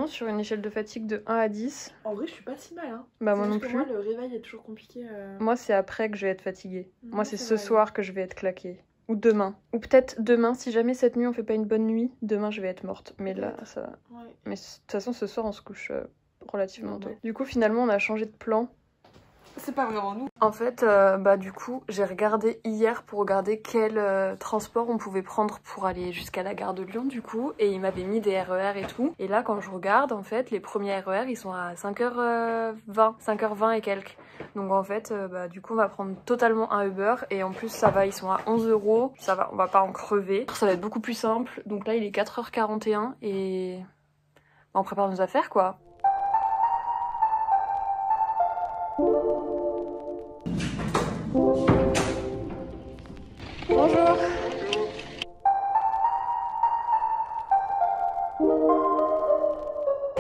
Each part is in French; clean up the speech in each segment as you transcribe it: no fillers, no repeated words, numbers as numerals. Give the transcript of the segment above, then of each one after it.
bon sur une échelle de fatigue de 1 à 10. En vrai, je suis pas si mal. Hein. Bah, moi non plus. Moi, le réveil est toujours compliqué. Moi, c'est après que je vais être fatiguée. Moi, c'est ce vrai. soir que je vais être claquée. Ou demain. Ou peut-être demain, si jamais cette nuit on fait pas une bonne nuit, demain je vais être morte. Mais là, ça. Ouais. Mais de toute façon, ce soir on se couche relativement tôt. Ouais. Du coup, finalement, on a changé de plan. C'est pas vraiment nous. En fait, du coup, j'ai regardé hier pour regarder quel transport on pouvait prendre pour aller jusqu'à la gare de Lyon, du coup. Et il m'avait mis des RER et tout. Et là, quand je regarde, en fait, les premiers RER, ils sont à 5h20, 5h20 et quelques. Donc en fait, du coup, on va prendre totalement un Uber. Et en plus, ça va, ils sont à 11 €. Ça va, on va pas en crever. Ça va être beaucoup plus simple. Donc là, il est 4h41 et on prépare nos affaires, quoi. Bonjour.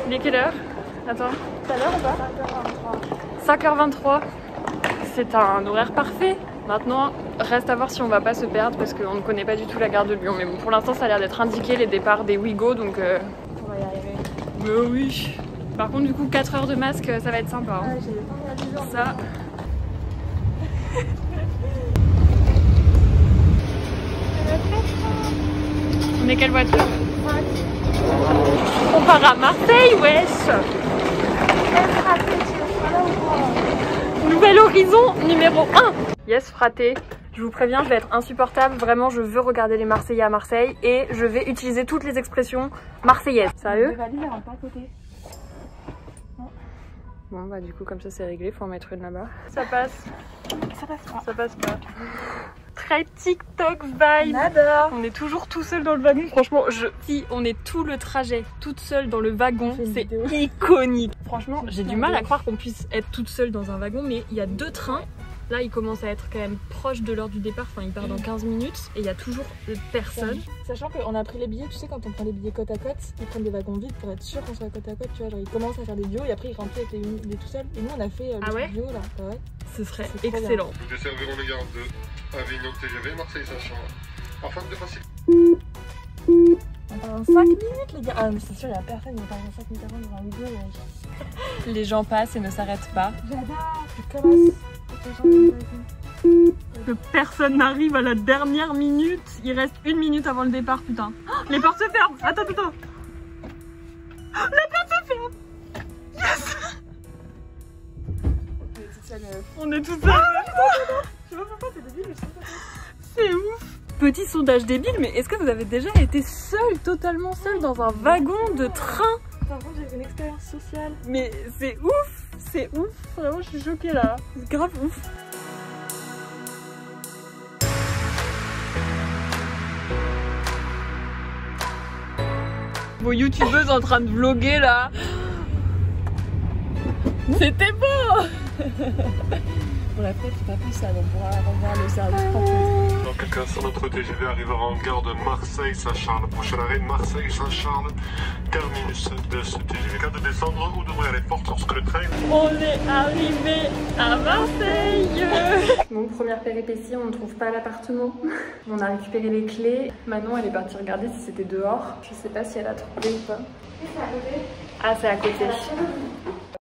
Il est quelle heure? Attends. Tout à l'heure ou pas? 5h23. C'est un horaire parfait. Maintenant, reste à voir si on va pas se perdre parce qu'on ne connaît pas du tout la gare de Lyon. Mais bon, pour l'instant, ça a l'air d'être indiqué les départs des Ouigo, donc on va y arriver. Mais oui. Par contre, du coup, 4 heures de masque, ça va être sympa. Hein. Ça. On est quelle voiture? On part à Marseille, wesh. Nouvel horizon numéro 1. Yes, fraté. Je vous préviens, je vais être insupportable. Vraiment, je veux regarder les Marseillais à Marseille et je vais utiliser toutes les expressions marseillaises. Sérieux? Bon, bah du coup, comme ça, c'est réglé. Faut en mettre une là-bas. Ça passe. Ça passe pas. Ça passe pas. Très TikTok vibe. On est toujours tout seul dans le wagon. Franchement, si on est tout le trajet toute seule dans le wagon, c'est iconique. Franchement, j'ai du mal à croire qu'on puisse être toute seule dans un wagon, mais il y a 2 trains. Là, ils commencent à être quand même proches de l'heure du départ. Enfin, ils partent dans 15 minutes et il y a toujours personne. Sachant qu'on a pris les billets, tu sais, quand on prend les billets côte à côte, ils prennent des wagons vides pour être sûr qu'on soit côte à côte. Tu vois, genre ils commencent à faire des duos et après ils remplissent avec les tout seuls. Et nous, on a fait le duo là. Ouais. Ce serait excellent. Nous desservirons les gares de Avignon TGV, Marseille-Sachan. Afin de passer. On part dans 5 minutes, les gars. Ah, mais c'est sûr, il y a personne, on part dans 5 minutes avant dans un vidéo. Les gens passent et ne s'arrêtent pas. J'adore. Je commence. Que personne n'arrive à la dernière minute. Il reste 1 minute avant le départ, putain. Oh, les portes se ferment. Attends. La porte se ferme. Yes. On est tout seul. Je sais pas pourquoi, c'est débile, mais je sais pas. C'est ouf. Petit sondage débile, mais est-ce que vous avez déjà été seul, totalement seul dans un wagon de train? Par contre, j'ai fait une expérience sociale. Mais c'est ouf. C'est ouf. Vraiment, je suis choquée là. C'est grave ouf. Vos youtubeuses en train de vlogger là. C'était beau. Pour la fête, c'est pas plus ça, donc on pourra revoir le service tranquille. Dans quel cas, notre TGV arrivera en gare de Marseille-Saint-Charles. Prochain arrêt, Marseille-Saint-Charles. Terminus de ce TGV. Cas de descendre ou d'ouvrir les portes lorsque le train. On est arrivé à Marseille. Bon, première péripétie, on ne trouve pas l'appartement. On a récupéré les clés. Manon, elle est partie regarder si c'était dehors. Je sais pas si elle a trouvé ou pas. Ah, c'est à côté.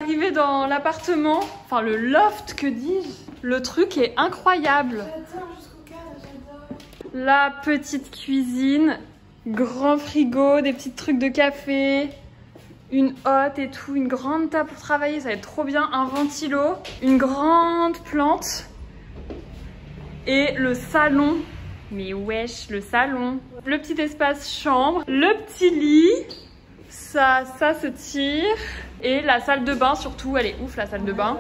Arrivé dans l'appartement, enfin le loft, que dis-je. Le truc est incroyable. J'adore jusqu'au cadre, j'adore. La petite cuisine, grand frigo, des petits trucs de café, une hotte et tout, une grande table pour travailler, ça va être trop bien, un ventilo, une grande plante et le salon. Mais wesh, le salon. Le petit espace chambre, le petit lit, ça se tire. Et la salle de bain surtout, elle est ouf la salle de bain.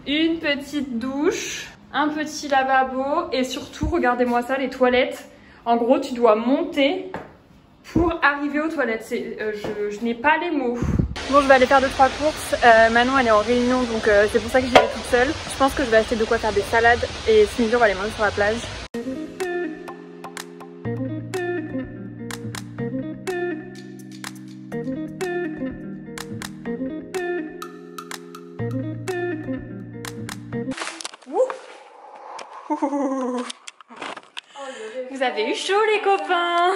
Une petite douche, un petit lavabo et surtout, regardez-moi ça, les toilettes. En gros, tu dois monter pour arriver aux toilettes. Je n'ai pas les mots. Bon, je vais aller faire 2-3 courses. Manon, elle est en réunion, donc c'est pour ça que j'y vais toute seule. Je pense que je vais acheter de quoi faire des salades et ce midi, on va aller manger sur la plage. Vous avez eu chaud les copains.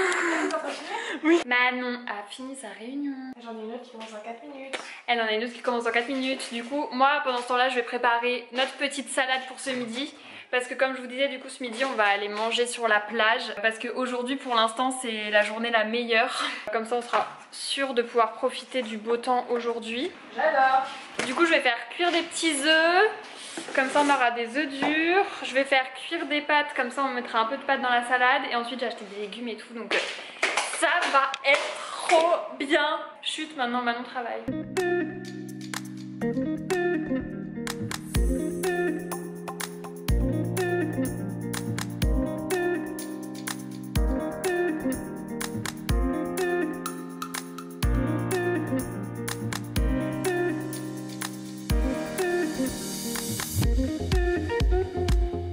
Oui. Manon a fini sa réunion. J'en ai une autre qui commence en 4 minutes. Elle en a une autre qui commence en 4 minutes. Du coup, moi, pendant ce temps-là, je vais préparer notre petite salade pour ce midi. Parce que comme je vous disais, du coup, ce midi, on va aller manger sur la plage. Parce qu'aujourd'hui, pour l'instant, c'est la journée la meilleure. Comme ça, on sera sûr de pouvoir profiter du beau temps aujourd'hui. J'adore. Du coup, je vais faire cuire des petits œufs. Comme ça, on aura des œufs durs. Je vais faire cuire des pâtes. Comme ça, on mettra un peu de pâtes dans la salade. Et ensuite, j'ai acheté des légumes et tout. Donc, ça va être trop bien. Chut, maintenant, Manon travaille.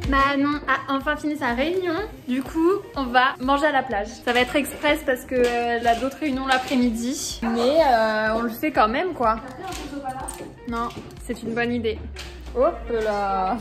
Manon a enfin fini sa réunion. Du coup, on va manger à la plage. Ça va être express parce que elle a d'autres réunions l'après-midi. Mais on le fait quand même, quoi. Non, c'est une bonne idée. Hop là.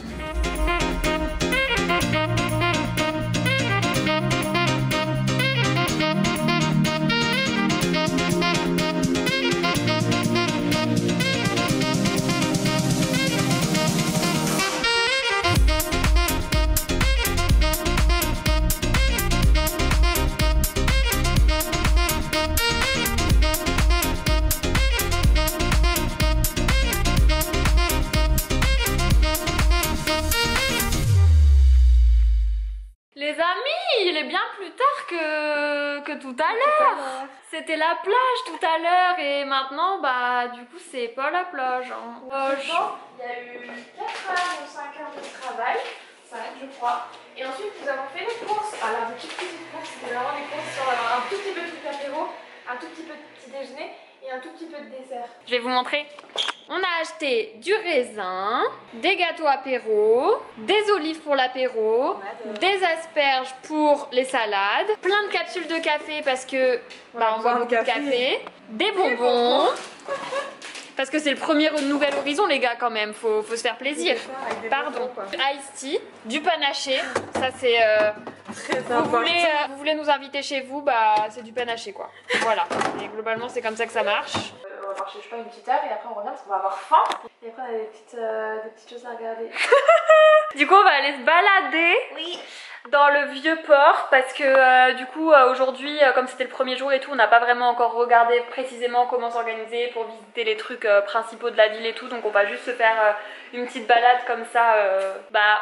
Les amis, il est bien plus tard que tout à l'heure. C'était la plage tout à l'heure et maintenant, bah du coup, c'est pas la plage. Hein. Il y a eu 4 heures ou 5 heures de travail, 5 je crois. Et ensuite, nous avons fait les courses. Alors, des petites courses, c'était vraiment des courses sur un tout petit peu de truc apéro, un tout petit peu de petit déjeuner et un tout petit peu de dessert. Je vais vous montrer. On a acheté du raisin, des gâteaux apéro, des olives pour l'apéro, des asperges pour les salades, plein de capsules de café parce que on boit beaucoup de café, des bonbons. Parce que c'est le premier nouvel horizon les gars quand même, faut se faire plaisir. Pardon. Ice tea, du panaché, ça c'est... vous voulez nous inviter chez vous, bah c'est du panaché quoi. Voilà, et globalement c'est comme ça que ça marche. On va marcher je sais pas une petite heure et après on revient parce qu'on va avoir faim. Et après on a des petites choses à regarder. Du coup on va aller se balader. Oui. Dans le vieux port parce que du coup aujourd'hui comme c'était le premier jour et tout on n'a pas vraiment encore regardé précisément comment s'organiser pour visiter les trucs principaux de la ville et tout, donc on va juste se faire une petite balade comme ça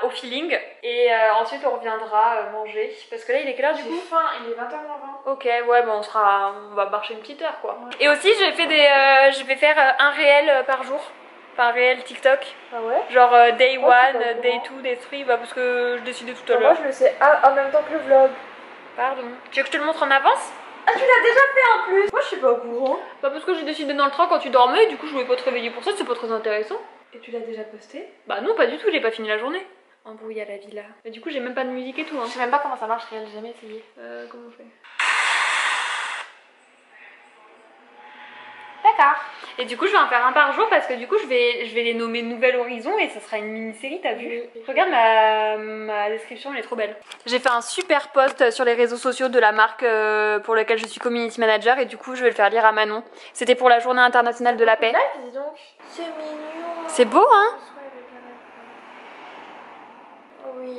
au feeling et ensuite on reviendra manger parce que là il est quelle heure du coup? Faim, il est 20h20. Ok, ouais bon on va marcher une petite heure quoi. Ouais. Et aussi je vais faire un réel par jour. Enfin, réel TikTok. Ah ouais? Genre day 1, day 2, day 3, bah parce que je décidais tout à l'heure. Moi je le sais en même temps que le vlog. Pardon. Tu veux que je te le montre en avance? Ah, tu l'as déjà fait en plus? Moi je suis pas au courant. Bah parce que j'ai décidé dans le train quand tu dormais, du coup je voulais pas te réveiller pour ça, c'est pas très intéressant. Et tu l'as déjà posté? Bah non, pas du tout, j'ai pas fini la journée. Embrouille à la villa. Mais du coup j'ai même pas de musique et tout. Hein. Je sais même pas comment ça marche réel, j'ai jamais essayé. Comment on fait? D'accord. Et du coup je vais en faire un par jour parce que du coup je vais les nommer Nouvel Horizon et ça sera une mini-série, t'as vu? Regarde ma description, elle est trop belle. J'ai fait un super post sur les réseaux sociaux de la marque pour laquelle je suis community manager et du coup je vais le faire lire à Manon. C'était pour la journée internationale de la paix. Dis donc. C'est mignon. C'est beau hein? Oui,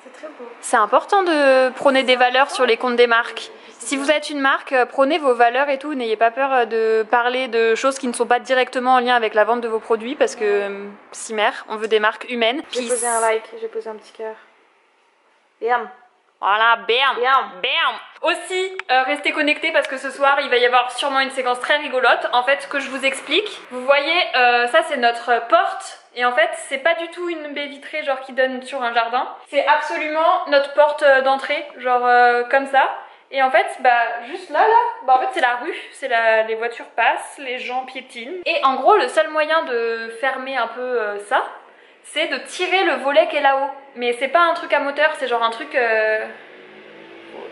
c'est très beau. C'est important de prôner des valeurs sur les comptes des marques. Si vous êtes une marque, prenez vos valeurs et tout, n'ayez pas peur de parler de choses qui ne sont pas directement en lien avec la vente de vos produits parce que, Cimer, on veut des marques humaines. J'ai posé un like, j'ai posé un petit cœur. Bam. Voilà, bam, bam. Aussi, restez connectés parce que ce soir, il va y avoir sûrement une séquence très rigolote. En fait, ce que je vous explique, vous voyez, ça c'est notre porte. Et en fait, c'est pas du tout une baie vitrée genre qui donne sur un jardin. C'est absolument notre porte d'entrée, genre comme ça. Et en fait, juste là, en fait c'est la rue, les voitures passent, les gens piétinent. Et en gros, le seul moyen de fermer un peu ça, c'est de tirer le volet qui est là-haut. Mais c'est pas un truc à moteur, c'est genre un truc...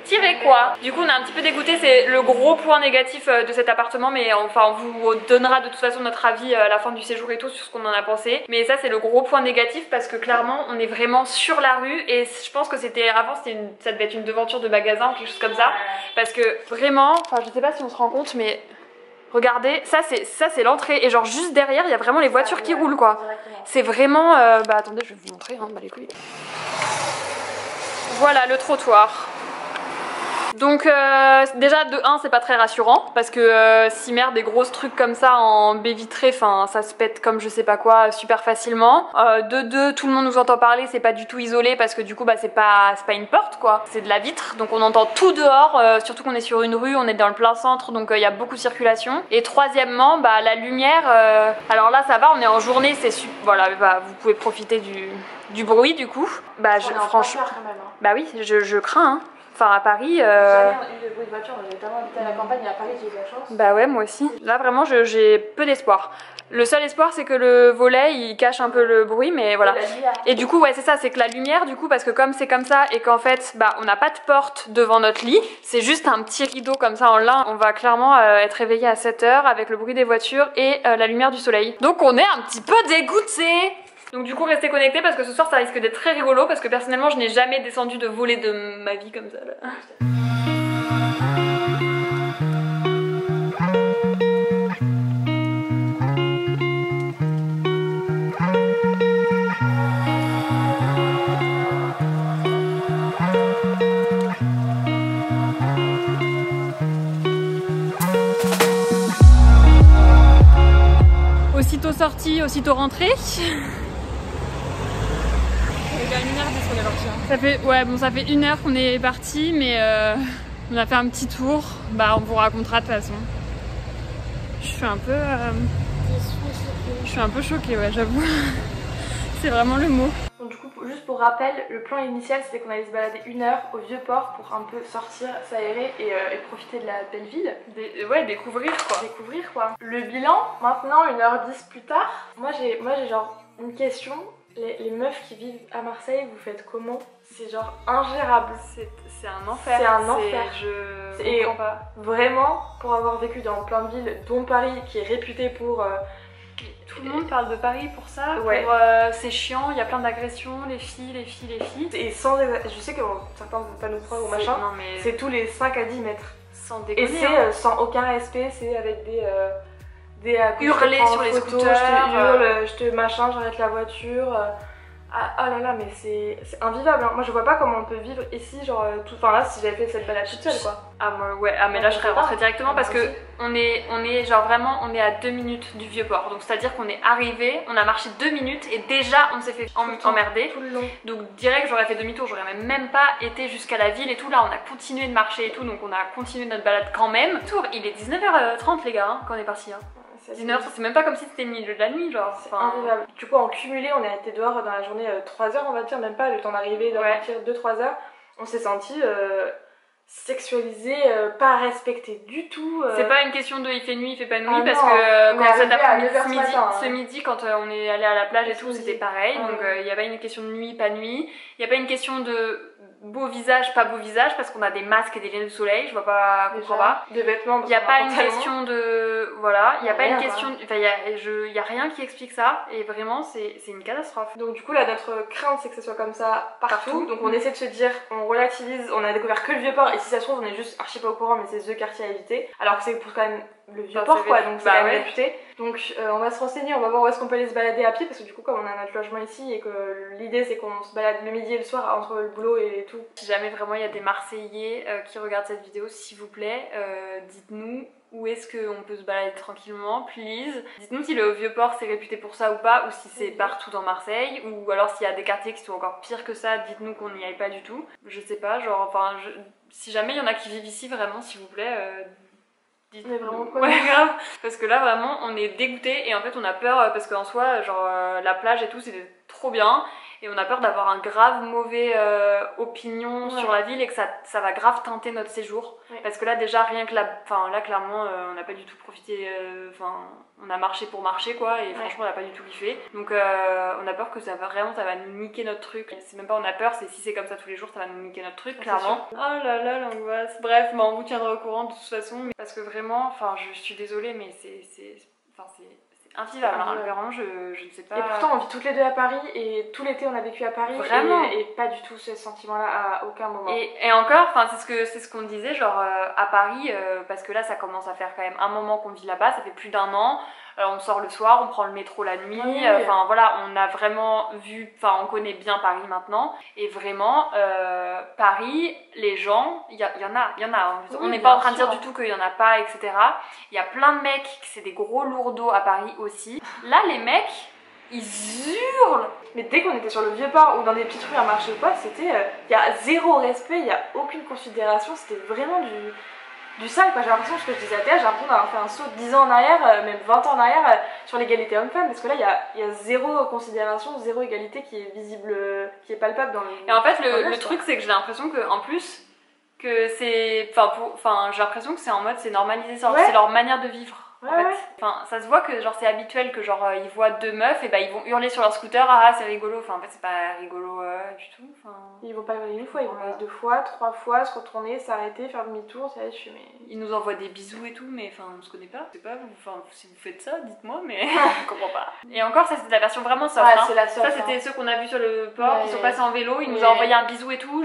tirer quoi. Du coup on est un petit peu dégoûté, c'est le gros point négatif de cet appartement, mais enfin on vous donnera de toute façon notre avis à la fin du séjour et tout sur ce qu'on en a pensé. Mais ça c'est le gros point négatif parce que clairement on est vraiment sur la rue et je pense que c'était avant ça devait être une devanture de magasin ou quelque chose comme ça. Parce que vraiment, enfin je sais pas si on se rend compte mais regardez, ça c'est l'entrée et genre juste derrière il y a vraiment les voitures qui roulent quoi. C'est vraiment, bah attendez je vais vous montrer, hein, bah les couilles. Voilà le trottoir. Donc déjà de 1 c'est pas très rassurant parce que si merde des grosses trucs comme ça en baie vitrée, enfin ça se pète comme je sais pas quoi super facilement. De 2 tout le monde nous entend parler, c'est pas du tout isolé parce que du coup bah c'est pas une porte quoi, c'est de la vitre donc on entend tout dehors, surtout qu'on est sur une rue, on est dans le plein centre donc il y a beaucoup de circulation. Et troisièmement bah la lumière, alors là ça va, on est en journée, c'est voilà bah, vous pouvez profiter du bruit du coup. Bah franchement quand même, hein. Bah oui je crains hein. Enfin à Paris. J'ai jamais eu de bruit de voiture, j'ai tellement habité à la campagne et à Paris j'ai eu de la chance. Bah ouais moi aussi. Là vraiment j'ai peu d'espoir. Le seul espoir c'est que le volet il cache un peu le bruit mais voilà. Et du coup ouais c'est ça, c'est que la lumière du coup parce que comme c'est comme ça et qu'en fait bah on n'a pas de porte devant notre lit, c'est juste un petit rideau comme ça en lin, on va clairement être réveillé à 7 h avec le bruit des voitures et la lumière du soleil. Donc on est un petit peu dégoûtés. Donc du coup restez connectés parce que ce soir ça risque d'être très rigolo parce que personnellement je n'ai jamais descendu de volet de ma vie comme ça là. Aussitôt sorti, aussitôt rentré. Ça fait 1 heure qu'on est parti, mais on a fait un petit tour. Bah, on vous racontera de toute façon. Je suis un peu choquée, ouais, j'avoue. C'est vraiment le mot. Donc, du coup, juste pour rappel, le plan initial c'était qu'on allait se balader 1 heure au Vieux-Port pour un peu sortir, s'aérer et profiter de la belle ville. Ouais, découvrir quoi. Le bilan, maintenant 1h10 plus tard, moi j'ai genre une question. Les meufs qui vivent à Marseille, vous faites comment? C'est genre ingérable. C'est un enfer. C'est un enfer. Je comprends pas. Vraiment, pour avoir vécu dans plein de villes, dont Paris, qui est réputé pour... tout le monde parle de Paris pour ça, ouais. C'est chiant, il y a plein d'agressions, les filles. Et sans... Je sais que certains ne vont pas nous croire ou machin, mais... c'est tous les 5 à 10 mètres. Sans déconner. Et c'est sans aucun respect, c'est avec des hurler sur les scooters, je te hurle, je te machin, j'arrête la voiture. Ah là là, mais c'est invivable hein. Moi je vois pas comment on peut vivre ici, genre tout. Enfin là, si j'avais fait cette balade toute seule quoi. Ah moi ouais, ah mais là je serais rentrée directement parce que on est genre vraiment on est à 2 minutes du Vieux-Port. Donc c'est à dire qu'on est arrivé, on a marché 2 minutes et déjà on s'est fait emmerder tout le long. Donc direct j'aurais fait demi-tour, j'aurais même pas été jusqu'à la ville et tout. Là on a continué de marcher et tout, donc on a continué notre balade quand même. Tour, il est 19h30 les gars hein, quand on est parti hein. 19h, c'est même pas comme si c'était le milieu de la nuit, genre. C'est invivable. Du coup, en cumulé, on a été dehors dans la journée 3 heures, on va dire, même pas le temps d'arriver, de partir 2-3 heures. On s'est senti sexualisé, pas respecté du tout. C'est pas une question de il fait nuit, il fait pas nuit, parce que quand cet après-midi, ce midi, quand on est allé à la plage et tout, c'était pareil. Donc il y a pas une question de nuit, pas nuit. Il y a pas une question de beau visage, pas beau visage, parce qu'on a des masques et des lunettes de soleil, je vois pas, comprends pas. Des vêtements. Il y a pas une question de, voilà, il y a pas une question, enfin il y a rien qui explique ça, et vraiment c'est une catastrophe. Donc du coup là notre crainte c'est que ce soit comme ça partout. Donc on essaie de se dire, on relativise, on a découvert que le Vieux-Port et si ça se trouve on est juste archi pas au courant mais c'est the quartier à éviter. Alors que c'est pour quand même le Vieux-Port quoi, donc c'est quand même réputé. Donc on va se renseigner, on va voir où est-ce qu'on peut aller se balader à pied parce que du coup comme on a notre logement ici et que l'idée c'est qu'on se balade le midi et le soir entre le boulot et tout. Si jamais vraiment il y a des Marseillais qui regardent cette vidéo, s'il vous plaît, dites-nous où est-ce qu'on peut se balader tranquillement, please. Dites-nous si le Vieux-Port c'est réputé pour ça ou pas, ou si c'est partout dans Marseille, ou alors s'il y a des quartiers qui sont encore pires que ça, dites-nous qu'on n'y aille pas du tout. Je sais pas, genre, enfin, si jamais il y en a qui vivent ici, vraiment, s'il vous plaît, dites-nous vraiment quoi. Ouais, grave. Parce que là, vraiment, on est dégoûtés et en fait, on a peur parce qu'en soi, genre, la plage et tout, c'était trop bien. et on a peur d'avoir un grave mauvais opinion sur la ville et que ça va grave teinter notre séjour. Parce que là déjà rien que là clairement on n'a pas du tout profité, on a marché pour marcher quoi, et franchement on n'a pas du tout kiffé. Donc on a peur que ça va nous niquer notre truc. C'est même pas on a peur, c'est si c'est comme ça tous les jours ça va nous niquer notre truc clairement. Oh là là l'angoisse. Bref, on vous tiendra au courant de toute façon, parce que vraiment, je suis désolée mais c'est invivable, vraiment je ne sais pas. Et pourtant on vit toutes les deux à Paris et tout l'été on a vécu à Paris. Vraiment. Et pas du tout ce sentiment là à aucun moment. Et encore, c'est ce qu'on disait genre à Paris, parce que là ça commence à faire quand même un moment qu'on vit là-bas, ça fait plus d'1 an. On sort le soir, on prend le métro la nuit, voilà, on a vraiment vu, on connaît bien Paris maintenant, et vraiment, Paris, les gens, il y en a, hein. On n'est pas en train de dire du tout qu'il n'y en a pas, etc. Il y a plein de mecs, c'est des gros lourdeaux à Paris aussi. Là, les mecs, ils hurlent. Mais dès qu'on était sur le Vieux-Port ou dans des petites rues à marcher ou quoi, c'était, il y a zéro respect, il n'y a aucune considération, c'était vraiment du sale quoi. J'ai l'impression, ce que je disais à Théa, j'ai l'impression d'avoir fait un saut de 10 ans en arrière, même 20 ans en arrière sur l'égalité homme-femme, parce que là il y a zéro considération, zéro égalité qui est visible, qui est palpable dans le... Et en fait le truc c'est que j'ai l'impression que en plus que c'est, j'ai l'impression que c'est en mode c'est normalisé, c'est leur manière de vivre. En fait. Ça se voit que genre c'est habituel que genre ils voient 2 meufs et ils vont hurler sur leur scooter, c'est rigolo, en fait c'est pas rigolo du tout. Ils vont pas hurler une fois, ils vont hurler 2 fois, 3 fois, se retourner, s'arrêter, faire demi-tour, ça va être fumé. Ils nous envoient des bisous et tout, mais on se connaît pas, je sais pas, si vous faites ça, dites-moi, mais je comprends pas. Et encore ça c'était la version vraiment soft, c'est la soft, ça c'était ceux qu'on a vu sur le port, qui sont passés en vélo, ils nous ont envoyé un bisou et tout,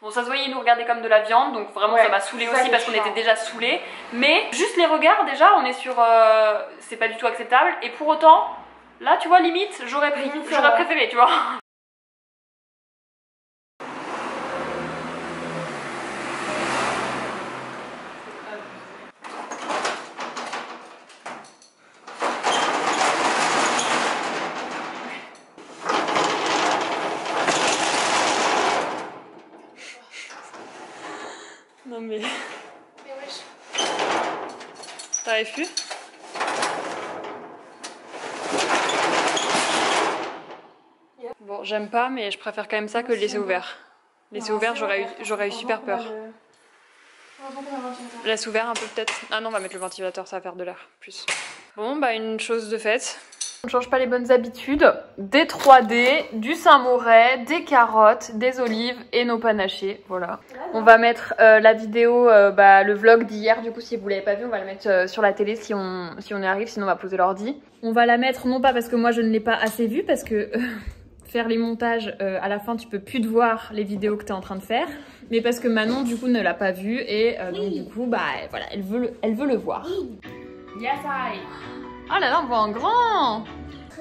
bon, ça se voyait, ils nous regardaient comme de la viande, donc vraiment ça m'a saoulé aussi parce qu'on était déjà saoulés. Mais juste les regards, déjà, on est sur. C'est pas du tout acceptable. Et pour autant, là, tu vois, limite, j'aurais préféré, tu vois. Non mais wesh. T'arrives plus? Bon, j'aime pas, mais je préfère quand même ça que le laisser ouvert. Laisser ouvert, j'aurais eu super peur. Laisse ouvert un peu peut-être. Ah non, on va mettre le ventilateur, ça va faire de l'air plus. Bon, une chose de faite. On ne change pas les bonnes habitudes. Des 3D, du Saint-Moret, des carottes, des olives et nos panachés. Voilà. On va mettre la vidéo, le vlog d'hier. Du coup, si vous l'avez pas vu, on va le mettre sur la télé si on y arrive. Sinon, on va poser l'ordi. On va la mettre non pas parce que moi je ne l'ai pas assez vue, parce que faire les montages à la fin, tu peux plus te voir les vidéos que tu es en train de faire. Mais parce que Manon, du coup, ne l'a pas vue et donc du coup, voilà, elle veut le voir. Yes, I. Oh là là, on voit en grand.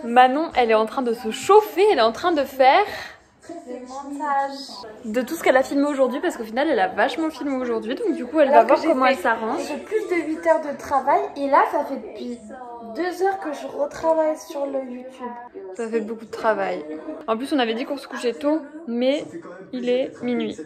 Manon, elle est en train de se chauffer, elle est en train de faire le montage de tout ce qu'elle a filmé aujourd'hui, parce qu'au final, elle a vachement filmé aujourd'hui, donc du coup, elle va voir comment elle s'arrange. J'ai plus de 8 heures de travail et là, ça fait depuis 2 heures que je retravaille sur le YouTube. Ça fait beaucoup de travail. En plus, on avait dit qu'on se couchait tôt, mais il est minuit.